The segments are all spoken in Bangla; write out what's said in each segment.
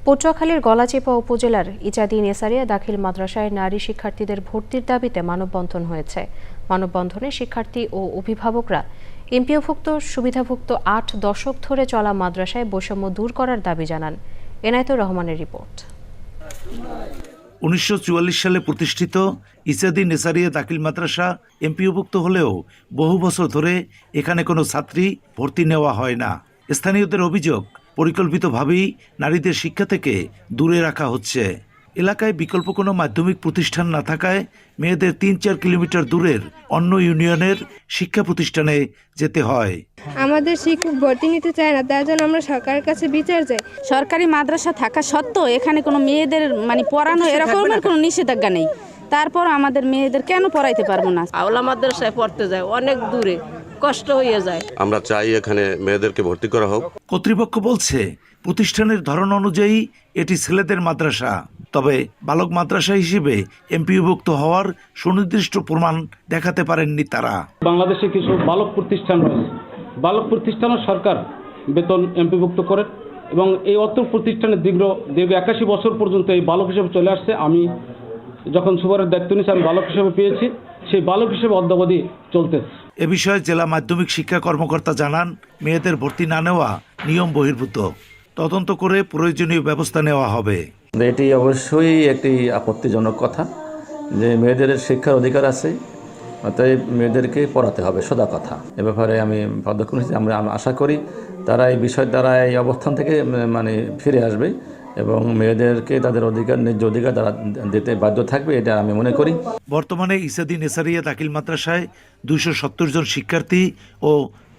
পটুয়াখালীর গলাচিপা উপজেলার ইজাদি নেসারিয়া দাখিল মাদ্রাসায় নারী শিক্ষার্থীদের ভর্তির দাবিতে মানববন্ধন হয়েছে। মানববন্ধনে শিক্ষার্থী ও অভিভাবকরা এমপিওভুক্ত সুবিধাভুক্ত ৮ দশক ধরে চলা মাদ্রাসায় বৈষম্য দূর করার দাবি জানান। এনায়েতুর রহমানের রিপোর্ট। ১৯৪৪ সালে প্রতিষ্ঠিত ইজাদি নেসারিয়া দাখিল মাদ্রাসা এমপিওভুক্ত হলেও বহু বছর ধরে এখানে কোনো ছাত্রী ভর্তি নেওয়া হয় না। স্থানীয়দের অভিযোগ, পরিকল্পিতভাবেই নারীদের শিক্ষা থেকে দূরে রাখা হচ্ছে। এলাকায় বিকল্প কোনো মাধ্যমিক প্রতিষ্ঠান না থাকায় মেয়েদের ৩-৪ কিলোমিটার দূরের অন্য ইউনিয়নের শিক্ষা প্রতিষ্ঠানে যেতে হয়। আমাদের শিক্ষক ভর্তি নিতে চায় না, তার জন্য আমরা সরকারের কাছে বিচার চাই। সরকারি মাদ্রাসা থাকা সত্ত্বেও এখানে কোনো মেয়েদের পড়ানো এরকমের কোনো নিষেধাজ্ঞা নেই। তারপর আমাদের মেয়েদের কেন পড়াইতে পারবো না? আওলা মাদ্রাসায় পড়তে যায় অনেক দূরে, কষ্ট হয়ে যায়। আমরা চাই এখানে মেয়েদেরকে ভর্তি করা হোক। কর্তৃপক্ষ বলছে প্রতিষ্ঠানের ধরন অনুযায়ী এটি ছেলেদের মাদ্রাসা, তবে বালক মাদ্রাসা হিসেবে এমপিওভুক্ত হওয়ার সুনির্দিষ্ট প্রমাণ দেখাতে পারেননি তারা। বাংলাদেশে কিছু বালক প্রতিষ্ঠান রয়েছে, বালক প্রতিষ্ঠানও সরকার বেতন এমপিভুক্ত করে এবং এই অত্র প্রতিষ্ঠানের দীর্ঘ ৮১ বছর পর্যন্ত এই বালক হিসেবে চলে আসছে। আমি যখন সুপারের দায়িত্ব নিয়েছি আমি বালক হিসেবে পেয়েছি, সেই বালক হিসেবে অদ্যাবধি চলতেছে। এ বিষয়ে জেলা মাধ্যমিক শিক্ষা কর্মকর্তা জানান, মেয়েদের ভর্তি না নেওয়া নিয়ম বহির্ভূত। তদন্ত করে প্রয়োজনীয় ব্যবস্থা নেওয়া হবে। এটি অবশ্যই একটি আপত্তিজনক কথা যে মেয়েদের শিক্ষার অধিকার আছে, অতএব মেয়েদেরকে পড়াতে হবে, সোজা কথা। এ ব্যাপারে আমি পদক্ষেপ নিয়েছি। আমরা আশা করি তারা এই বিষয় দ্বারা এই অবস্থান থেকে ফিরে আসবে এবং মেয়েদেরকে তাদের অধিকার, ন্যায্য অধিকার তারা দিতে বাধ্য থাকবে, এটা আমি মনে করি। বর্তমানে ইজাদি নেসারিয়া দাখিল মাদ্রাসায় ২৭০ জন শিক্ষার্থী ও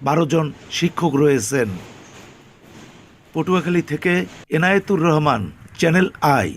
১২ জন শিক্ষক রয়েছেন। পটুয়াখালী থেকে এনায়েতুর রহমান, চ্যানেল আই।